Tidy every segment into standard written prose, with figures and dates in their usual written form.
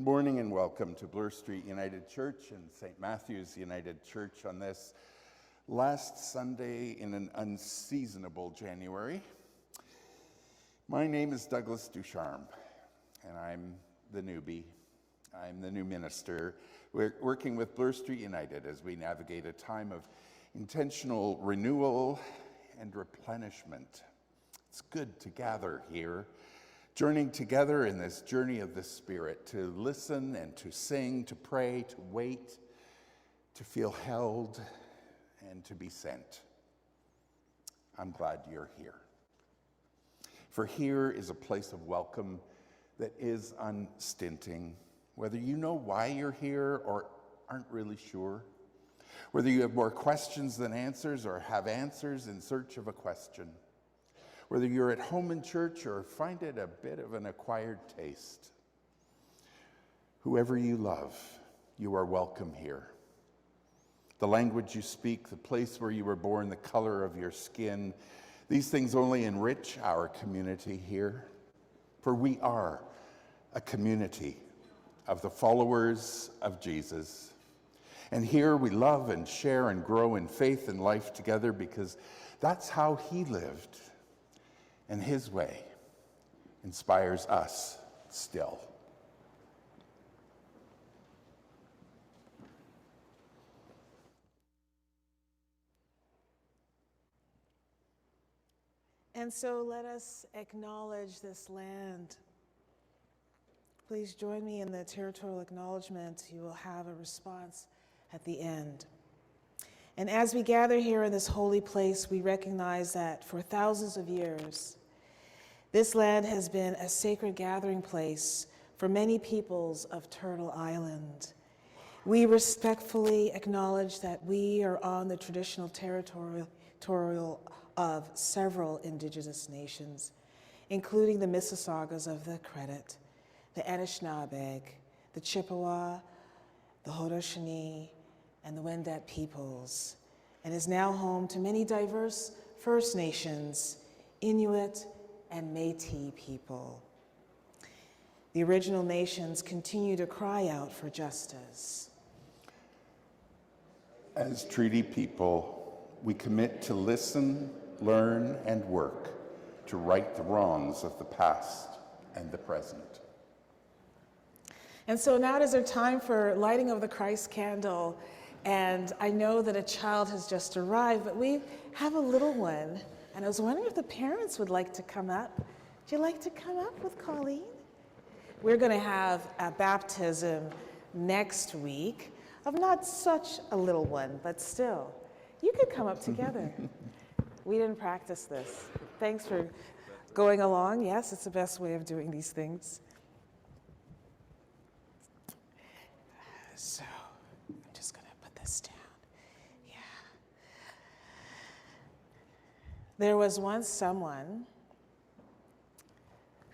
morning and welcome to Bloor Street United Church and St. Matthew's United Church on this last Sunday in an unseasonable January. My name is Douglas duCharme, and I'm the newbie. I'm the new minister. We're working with Bloor Street United as we navigate a time of intentional renewal and replenishment. It's good to gather here, journeying together in this journey of the Spirit, to listen and to sing, to pray, to wait, to feel held, and to be sent. I'm glad you're here. For here is a place of welcome that is unstinting. Whether you know why you're here or aren't really sure, whether you have more questions than answers or have answers in search of a question, whether you're at home in church or find it a bit of an acquired taste, whoever you love, you are welcome here. The language you speak, the place where you were born, the color of your skin, these things only enrich our community here, for we are a community of the followers of Jesus. And here we love and share and grow in faith and life together because that's how he lived. And his way inspires us still. And so let us acknowledge this land. Please join me in the territorial acknowledgement. You will have a response at the end. And as we gather here in this holy place, we recognize that for thousands of years, this land has been a sacred gathering place for many peoples of Turtle Island. We respectfully acknowledge that we are on the traditional territorial of several indigenous nations, including the Mississaugas of the Credit, the Anishinaabe, the Chippewa, the Haudenosaunee, and the Wendat peoples, and is now home to many diverse First Nations, Inuit, and Métis people. The original nations continue to cry out for justice. As treaty people, we commit to listen, learn, and work to right the wrongs of the past and the present. And so now it is our time for lighting of the Christ candle. And I know that a child has just arrived, but we have a little one. And I was wondering if the parents would like to come up. Would you like to come up with Colleen? We're going to have a baptism next week of not such a little one, but still. You could come up together. We didn't practice this. Thanks for going along. Yes, it's the best way of doing these things. So I'm just going to put this down. Yeah. There was once someone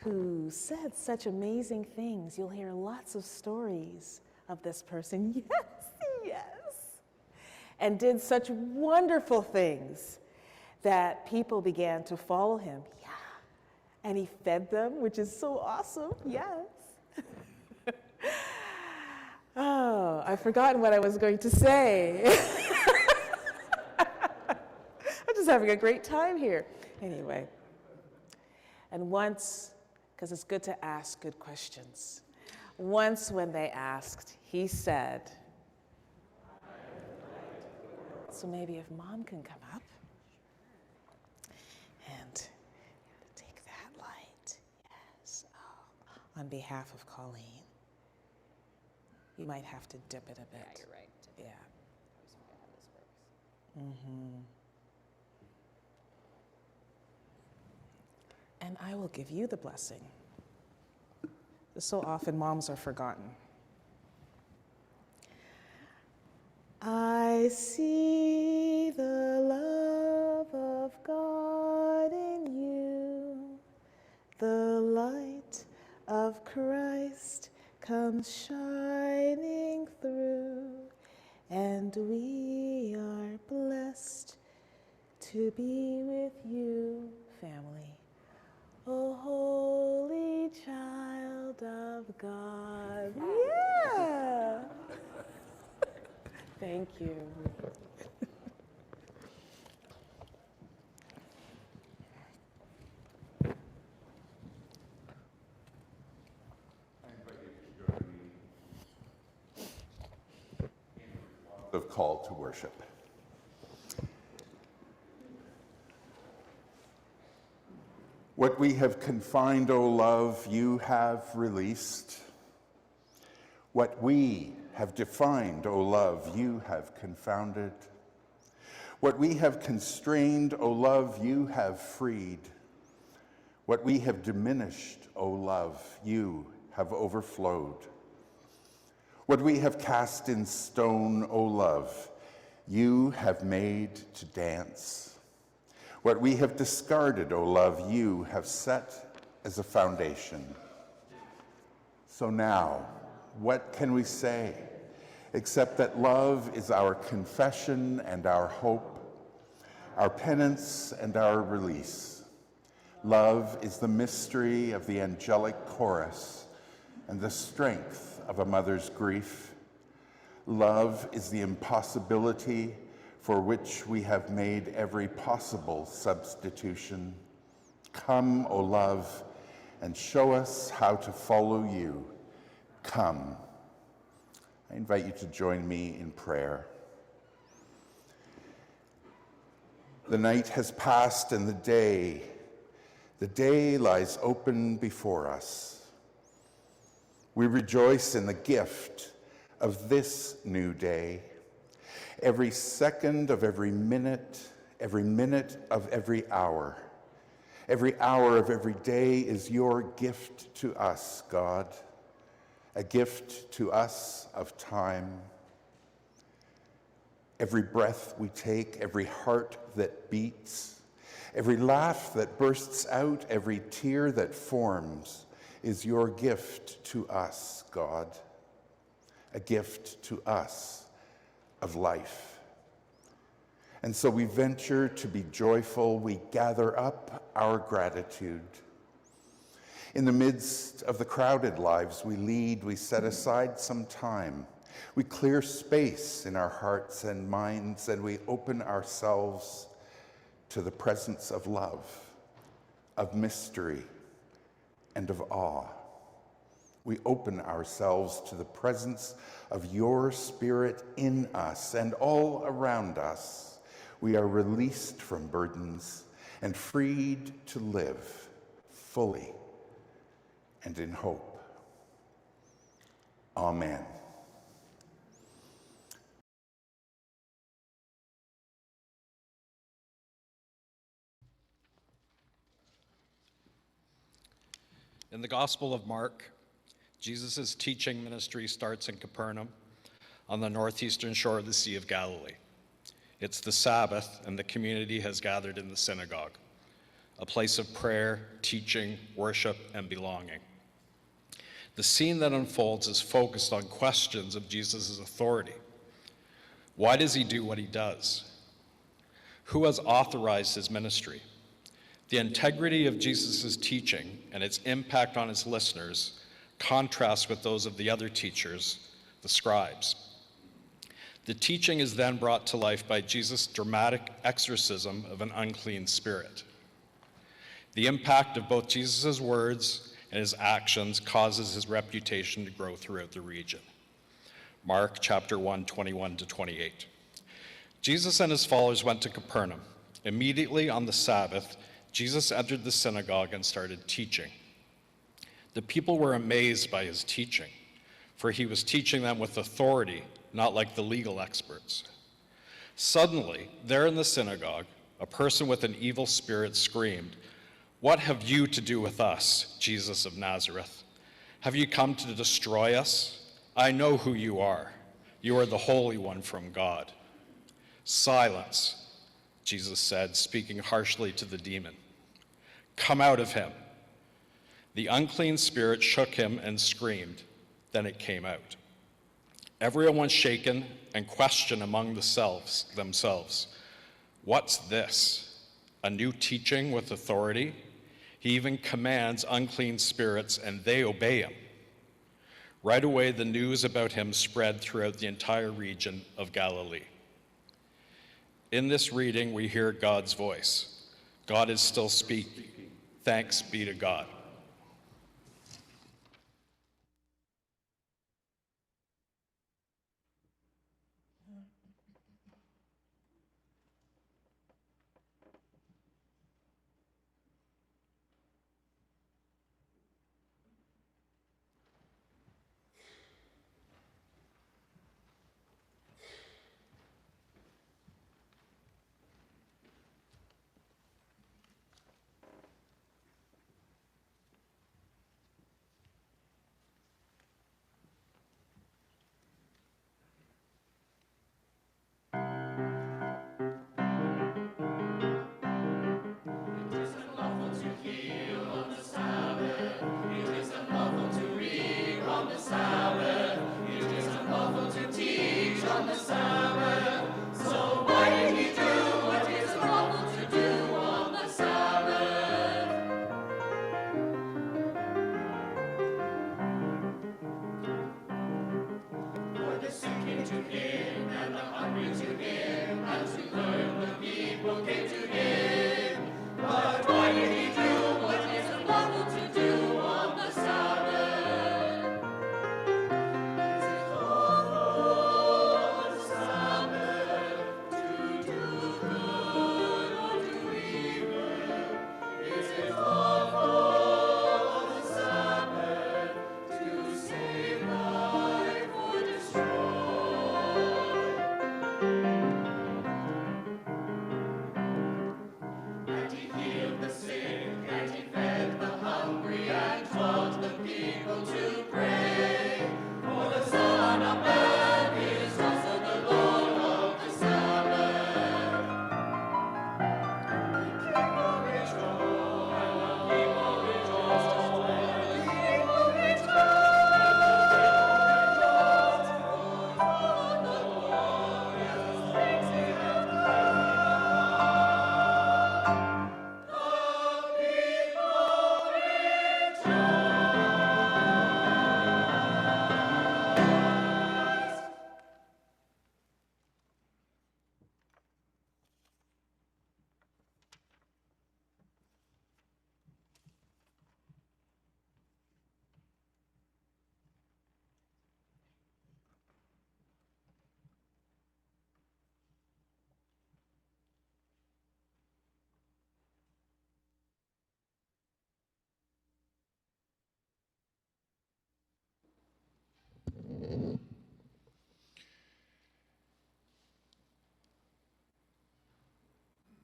who said such amazing things. You'll hear lots of stories of this person. Yes, yes. And did such wonderful things that people began to follow him. Yeah. And he fed them, which is so awesome. Yes. Oh, I've forgotten what I was going to say. I'm just having a great time here. Anyway, and once, because it's good to ask good questions, once when they asked, he said, so maybe if Mom can come up and take that light, yes, oh, on behalf of Colleen. You might have to dip it a bit. Yeah, you're right. Yeah. I was forgetting how this works. Mm-hmm. And I will give you the blessing. So often moms are forgotten. I see the love of God in you, the light of Christ comes shining through, and we are blessed to be with you, family. O holy child of God. Yeah. Thank you. Of call to worship. What we have confined, O love, you have released. What we have defined, O love, you have confounded. What we have constrained, O love, you have freed. What we have diminished, O love, you have overflowed. What we have cast in stone, O love, you have made to dance. What we have discarded, O love, you have set as a foundation. So now, what can we say except that love is our confession and our hope, our penance and our release? Love is the mystery of the angelic chorus and the strength of a mother's grief. Love is the impossibility for which we have made every possible substitution. Come, O love, and show us how to follow you. Come. I invite you to join me in prayer. The night has passed and the day lies open before us. We rejoice in the gift of this new day. Every second of every minute of every hour of every day is your gift to us, God, a gift to us of time. Every breath we take, every heart that beats, every laugh that bursts out, every tear that forms is your gift to us, God, a gift to us of life. And so we venture to be joyful. We gather up our gratitude. In the midst of the crowded lives we lead, we set aside some time. We clear space in our hearts and minds, and we open ourselves to the presence of love, of mystery, and of awe. We open ourselves to the presence of your Spirit in us and all around us. We are released from burdens and freed to live fully and in hope. Amen. In the Gospel of Mark, Jesus' teaching ministry starts in Capernaum on the northeastern shore of the Sea of Galilee. It's the Sabbath, and the community has gathered in the synagogue, a place of prayer, teaching, worship, and belonging. The scene that unfolds is focused on questions of Jesus' authority. Why does he do what he does? Who has authorized his ministry? The integrity of Jesus' teaching and its impact on his listeners contrasts with those of the other teachers, the scribes. The teaching is then brought to life by Jesus' dramatic exorcism of an unclean spirit. The impact of both Jesus' words and his actions causes his reputation to grow throughout the region. Mark chapter 1, 21 to 28. Jesus and his followers went to Capernaum. Immediately on the Sabbath, Jesus entered the synagogue and started teaching. The people were amazed by his teaching, for he was teaching them with authority, not like the legal experts. Suddenly, there in the synagogue, a person with an evil spirit screamed, "What have you to do with us, Jesus of Nazareth? Have you come to destroy us? I know who you are. You are the Holy One from God." "Silence," Jesus said, speaking harshly to the demon. "Come out of him." The unclean spirit shook him and screamed. Then it came out. Everyone was shaken and questioned among themselves, "What's this? A new teaching with authority? He even commands unclean spirits and they obey him." Right away, the news about him spread throughout the entire region of Galilee. In this reading, we hear God's voice. God is still speaking. Thanks be to God.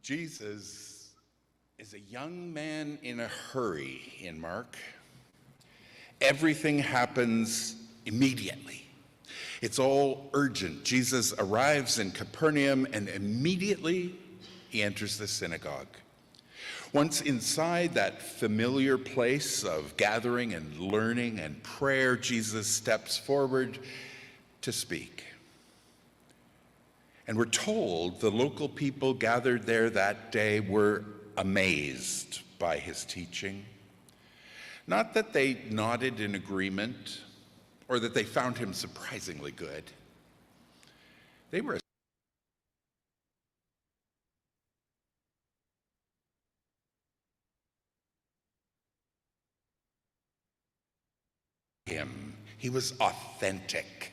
Jesus is a young man in a hurry in Mark. Everything happens immediately. It's all urgent. Jesus arrives in Capernaum and immediately he enters the synagogue. Once inside that familiar place of gathering and learning and prayer, Jesus steps forward to speak. And we're told the local people gathered there that day were amazed by his teaching. Not that they nodded in agreement or that they found him surprisingly good. They were him. He was authentic.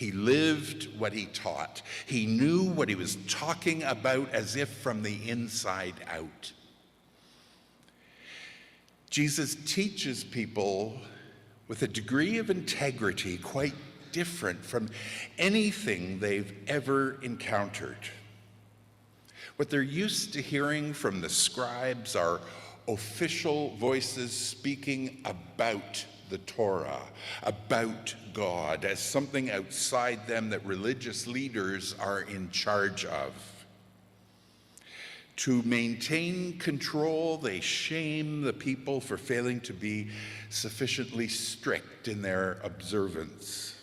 He lived what he taught. He knew what he was talking about as if from the inside out. Jesus teaches people with a degree of integrity quite different from anything they've ever encountered. What they're used to hearing from the scribes are official voices speaking about the Torah, about God, as something outside them that religious leaders are in charge of. To maintain control, they shame the people for failing to be sufficiently strict in their observance.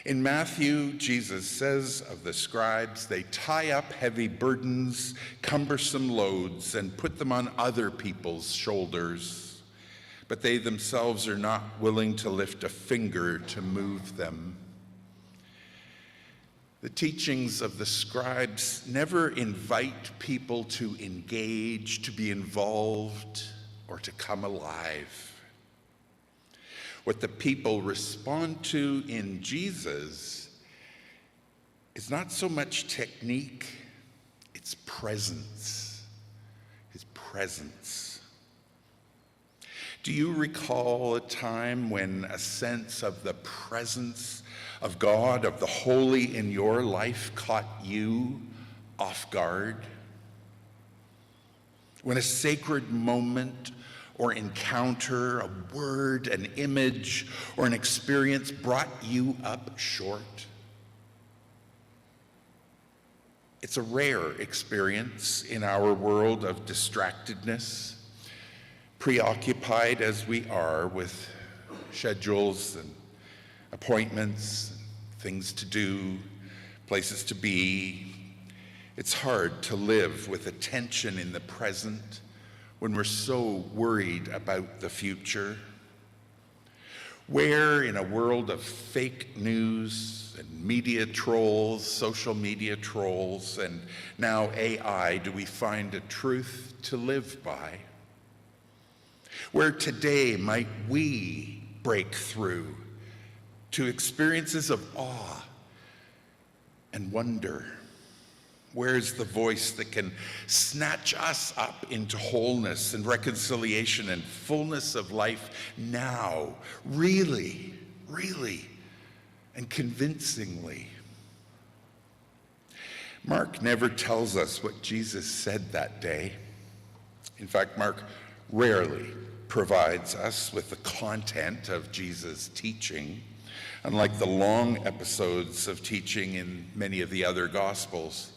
In Matthew, Jesus says of the scribes, they tie up heavy burdens, cumbersome loads, and put them on other people's shoulders, but they themselves are not willing to lift a finger to move them. The teachings of the scribes never invite people to engage, to be involved, or to come alive. What the people respond to in Jesus is not so much technique, it's presence, his presence. Do you recall a time when a sense of the presence of God, of the holy in your life caught you off guard? When a sacred moment or encounter, a word, an image, or an experience brought you up short? It's a rare experience in our world of distractedness, preoccupied as we are with schedules and appointments, things to do, places to be. It's hard to live with attention in the present when we're so worried about the future. Where in a world of fake news and media trolls, social media trolls, and now AI, do we find a truth to live by? Where today might we break through to experiences of awe and wonder? Where's the voice that can snatch us up into wholeness and reconciliation and fullness of life now, really, really, and convincingly? Mark never tells us what Jesus said that day. In fact, Mark rarely provides us with the content of Jesus' teaching, unlike the long episodes of teaching in many of the other Gospels.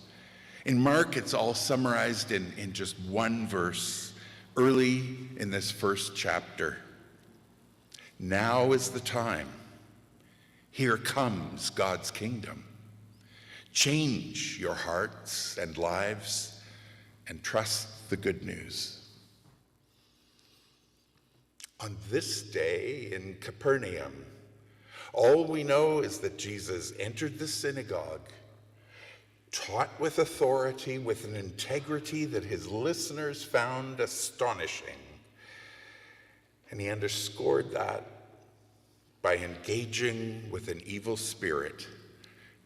In Mark, it's all summarized in just one verse, early in this first chapter. Now is the time. Here comes God's kingdom. Change your hearts and lives and trust the good news. On this day in Capernaum, all we know is that Jesus entered the synagogue, taught with authority, with an integrity that his listeners found astonishing. And he underscored that by engaging with an evil spirit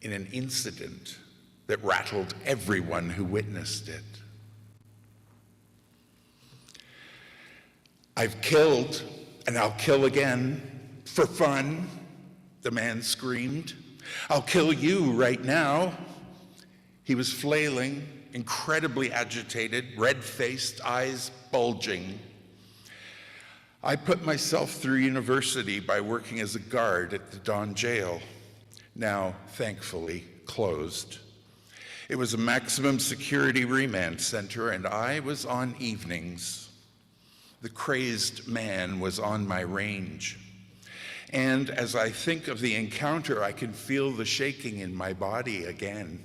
in an incident that rattled everyone who witnessed it. I've killed, and I'll kill again, for fun, the man screamed. I'll kill you right now. He was flailing, incredibly agitated, red-faced, eyes bulging. I put myself through university by working as a guard at the Don jail, now thankfully closed. It was a maximum security remand center, and I was on evenings. The crazed man was on my range. And as I think of the encounter, I can feel the shaking in my body again.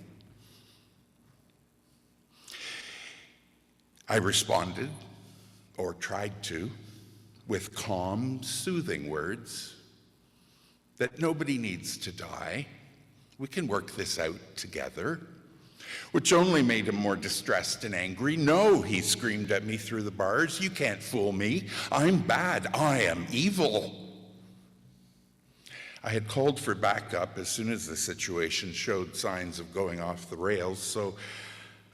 I responded, or tried to, with calm, soothing words that nobody needs to die. We can work this out together, which only made him more distressed and angry. No, he screamed at me through the bars, you can't fool me. I'm bad, I am evil. I had called for backup as soon as the situation showed signs of going off the rails, so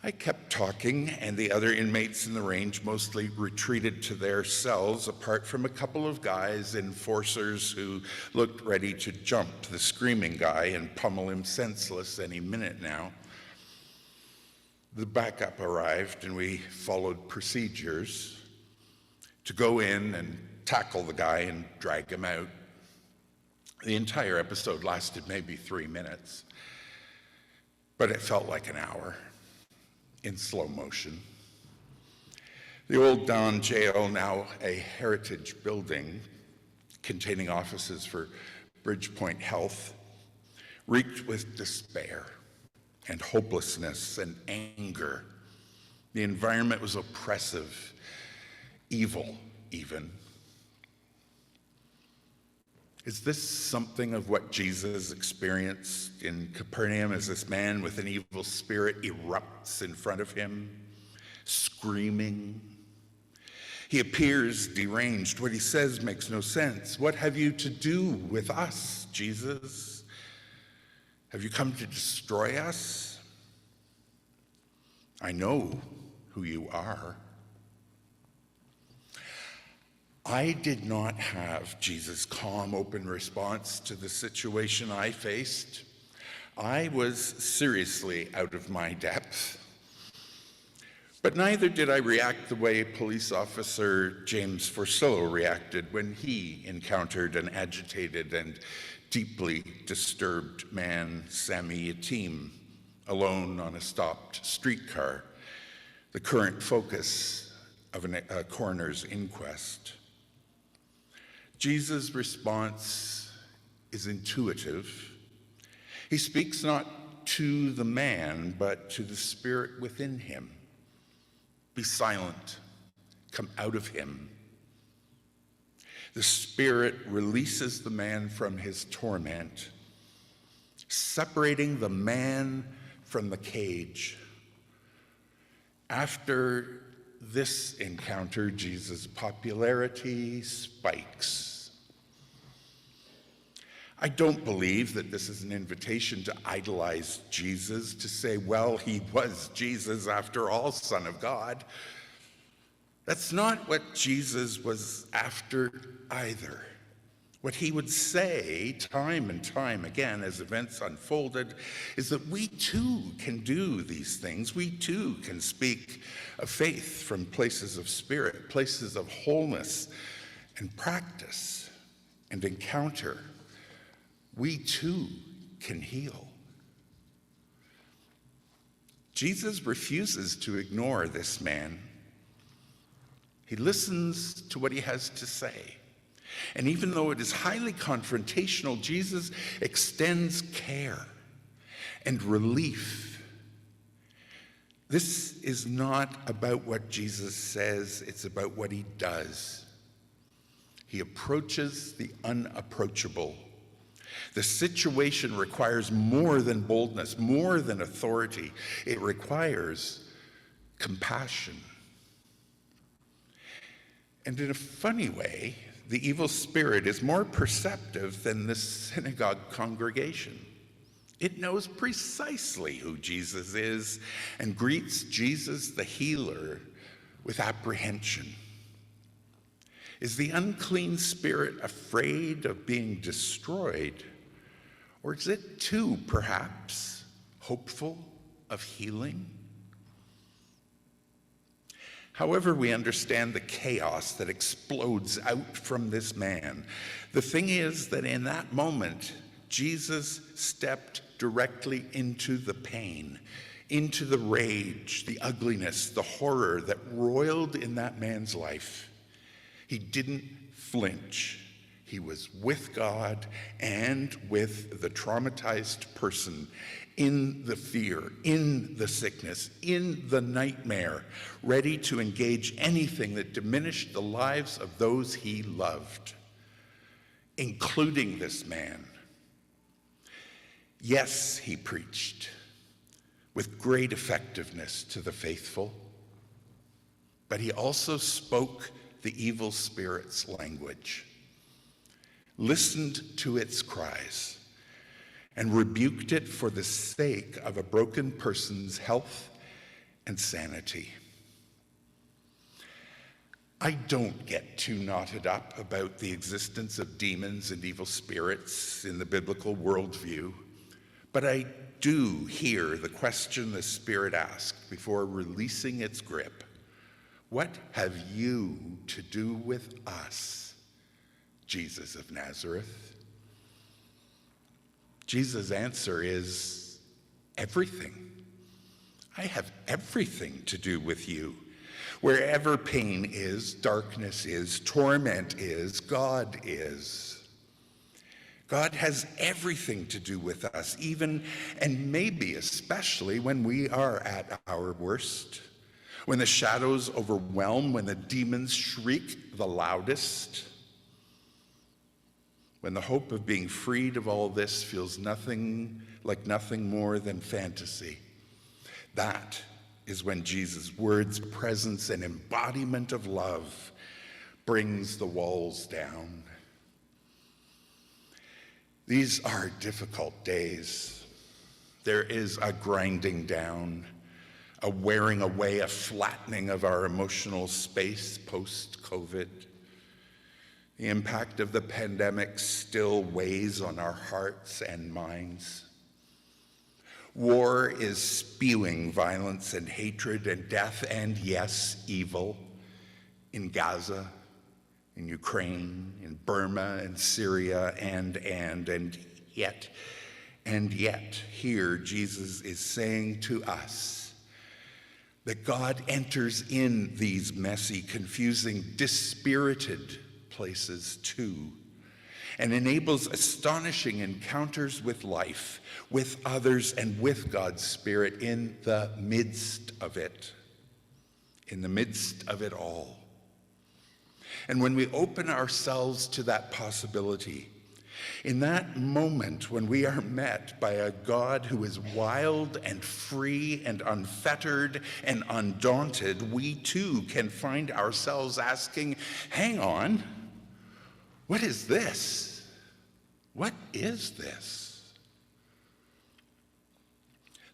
I kept talking, and the other inmates in the range mostly retreated to their cells, apart from a couple of guys, enforcers, who looked ready to jump the screaming guy and pummel him senseless any minute now. The backup arrived, and we followed procedures to go in and tackle the guy and drag him out. The entire episode lasted maybe 3 minutes, but it felt like an hour in slow motion. The old Don jail, now a heritage building containing offices for Bridgepoint Health, reeked with despair and hopelessness and anger. The environment was oppressive, evil even. Is this something of what Jesus experienced in Capernaum as this man with an evil spirit erupts in front of him, screaming? He appears deranged. What he says makes no sense. What have you to do with us, Jesus? Have you come to destroy us? I know who you are. I did not have Jesus' calm, open response to the situation I faced. I was seriously out of my depth. But neither did I react the way police officer James Forsillo reacted when he encountered an agitated and deeply disturbed man, Sami Yatim, alone on a stopped streetcar, the current focus of a coroner's inquest. Jesus' response is intuitive. He speaks not to the man, but to the spirit within him. Be silent, come out of him. The Spirit releases the man from his torment, separating the man from the cage. After this encounter, Jesus' popularity spikes. I don't believe that this is an invitation to idolize Jesus, to say, well, he was Jesus after all, Son of God. That's not what Jesus was after either. What he would say time and time again as events unfolded is that we too can do these things. We too can speak of faith from places of spirit, places of wholeness and practice and encounter. We too can heal. Jesus refuses to ignore this man. He listens to what he has to say. And even though it is highly confrontational, Jesus extends care and relief. This is not about what Jesus says, it's about what he does. He approaches the unapproachable. The situation requires more than boldness, more than authority. It requires compassion. And in a funny way, the evil spirit is more perceptive than the synagogue congregation. It knows precisely who Jesus is and greets Jesus, the healer, with apprehension. Is the unclean spirit afraid of being destroyed? Or is it too, perhaps, hopeful of healing? However we understand the chaos that explodes out from this man, the thing is that in that moment, Jesus stepped directly into the pain, into the rage, the ugliness, the horror that roiled in that man's life. He didn't flinch. He was with God and with the traumatized person in the fear, in the sickness, in the nightmare, ready to engage anything that diminished the lives of those he loved, including this man. Yes, he preached with great effectiveness to the faithful, but he also spoke the evil spirit's language, listened to its cries, and rebuked it for the sake of a broken person's health and sanity. I don't get too knotted up about the existence of demons and evil spirits in the biblical worldview, but I do hear the question the Spirit asked before releasing its grip. What have you to do with us, Jesus of Nazareth? Jesus' answer is everything. I have everything to do with you. Wherever pain is, darkness is, torment is, God is. God has everything to do with us, even and maybe especially when we are at our worst, when the shadows overwhelm, when the demons shriek the loudest. when the hope of being freed of all this feels nothing more than fantasy, that is when Jesus' words, presence, and embodiment of love brings the walls down. These are difficult days. There is a grinding down, a wearing away, a flattening of our emotional space post-COVID. The impact of the pandemic still weighs on our hearts and minds. War is spewing violence and hatred and death and, yes, evil in Gaza, in Ukraine, in Burma, and Syria, and yet, here Jesus is saying to us that God enters in these messy, confusing, dispirited places too, and enables astonishing encounters with life, with others, and with God's Spirit in the midst of it all. And when we open ourselves to that possibility, in that moment when we are met by a God who is wild and free and unfettered and undaunted, we too can find ourselves asking, hang on, what is this? What is this?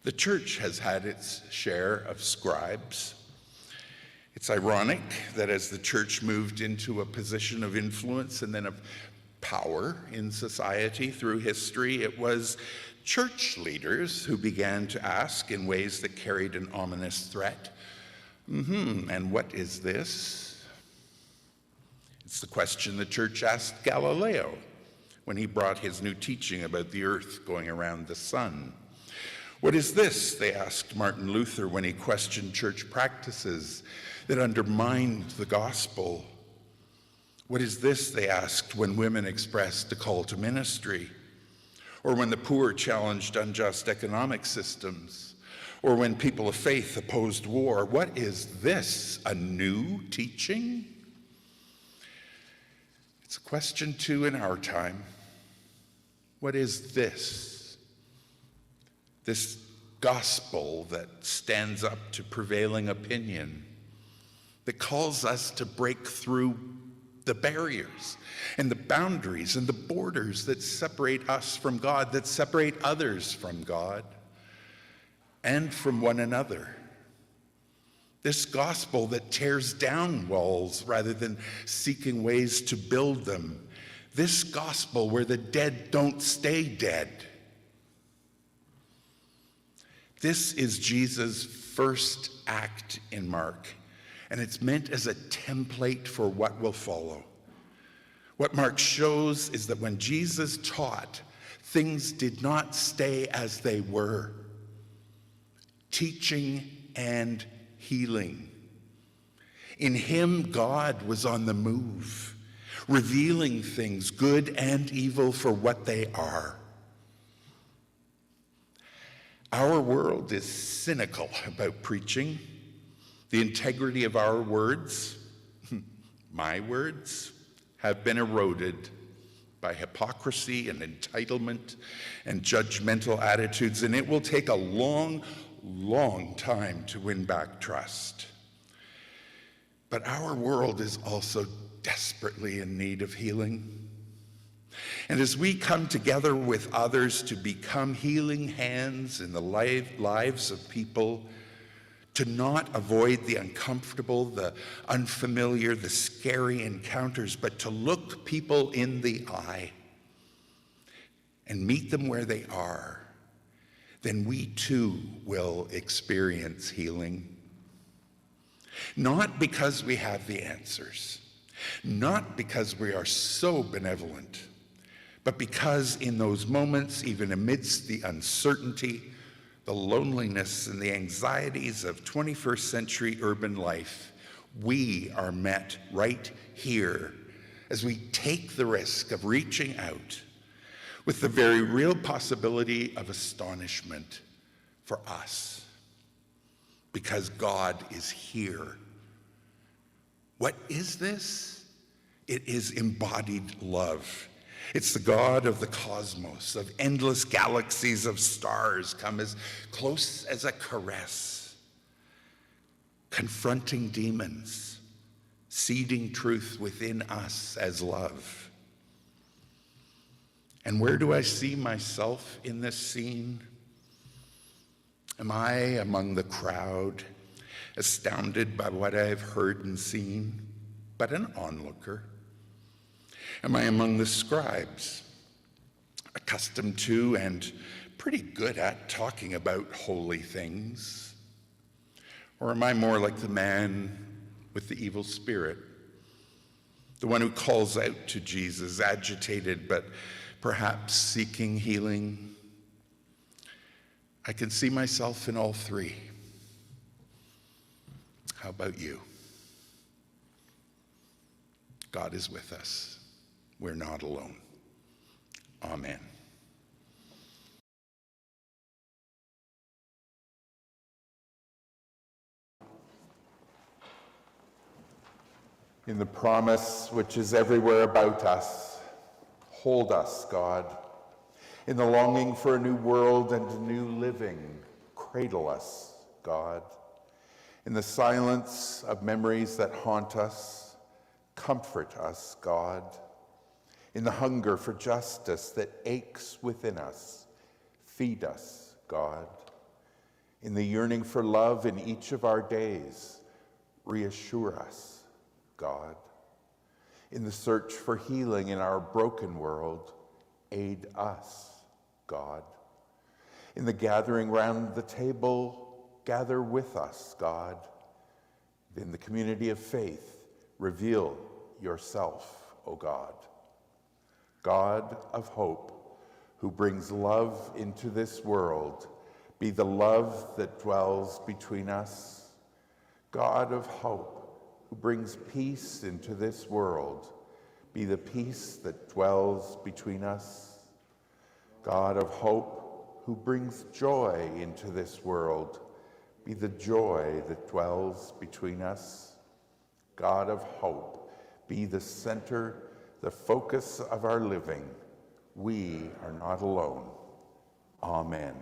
The church has had its share of scribes. It's ironic that as the church moved into a position of influence and then of power in society through history, it was church leaders who began to ask in ways that carried an ominous threat, and what is this? It's the question the church asked Galileo when he brought his new teaching about the earth going around the sun. What is this? They asked Martin Luther when he questioned church practices that undermined the gospel. What is this? They asked when women expressed a call to ministry, or when the poor challenged unjust economic systems, or when people of faith opposed war. What is this? A new teaching? It's a question too in our time. What is this? This gospel that stands up to prevailing opinion, that calls us to break through the barriers and the boundaries and the borders that separate us from God, that separate others from God and from one another. This gospel that tears down walls rather than seeking ways to build them. This gospel where the dead don't stay dead. This is Jesus' first act in Mark, and it's meant as a template for what will follow. What Mark shows is that when Jesus taught, things did not stay as they were. Teaching and healing. In him, God was on the move, revealing things, good and evil, for what they are. Our world is cynical about preaching. The integrity of our words, my words, have been eroded by hypocrisy and entitlement and judgmental attitudes, and it will take a long time to win back trust. But our world is also desperately in need of healing. And as we come together with others to become healing hands in the lives of people, to not avoid the uncomfortable, the unfamiliar, the scary encounters, but to look people in the eye and meet them where they are, then we too will experience healing. Not because we have the answers, not because we are so benevolent, but because in those moments, even amidst the uncertainty, the loneliness, and the anxieties of 21st century urban life, we are met right here as we take the risk of reaching out with the very real possibility of astonishment for us, because God is here. What is this? It is embodied love. It's the God of the cosmos, of endless galaxies of stars come as close as a caress, confronting demons, seeding truth within us as love. And where do I see myself in this scene? Am I among the crowd, astounded by what I have heard and seen, but an onlooker? Am I among the scribes, accustomed to and pretty good at talking about holy things? Or am I more like the man with the evil spirit, the one who calls out to Jesus, agitated but perhaps seeking healing? I can see myself in all three. How about you? God is with us. We're not alone. Amen. In the promise which is everywhere about us, hold us, God. In the longing for a new world and a new living, cradle us, God. In the silence of memories that haunt us, comfort us, God. In the hunger for justice that aches within us, feed us, God. In the yearning for love in each of our days, reassure us, God. In the search for healing in our broken world, aid us, God. In the gathering round the table, gather with us, God. In the community of faith, reveal yourself, O God. God of hope, who brings love into this world, be the love that dwells between us. God of hope, who brings peace into this world, be the peace that dwells between us. God of hope, who brings joy into this world, be the joy that dwells between us. God of hope, be the center, the focus of our living. We are not alone. Amen.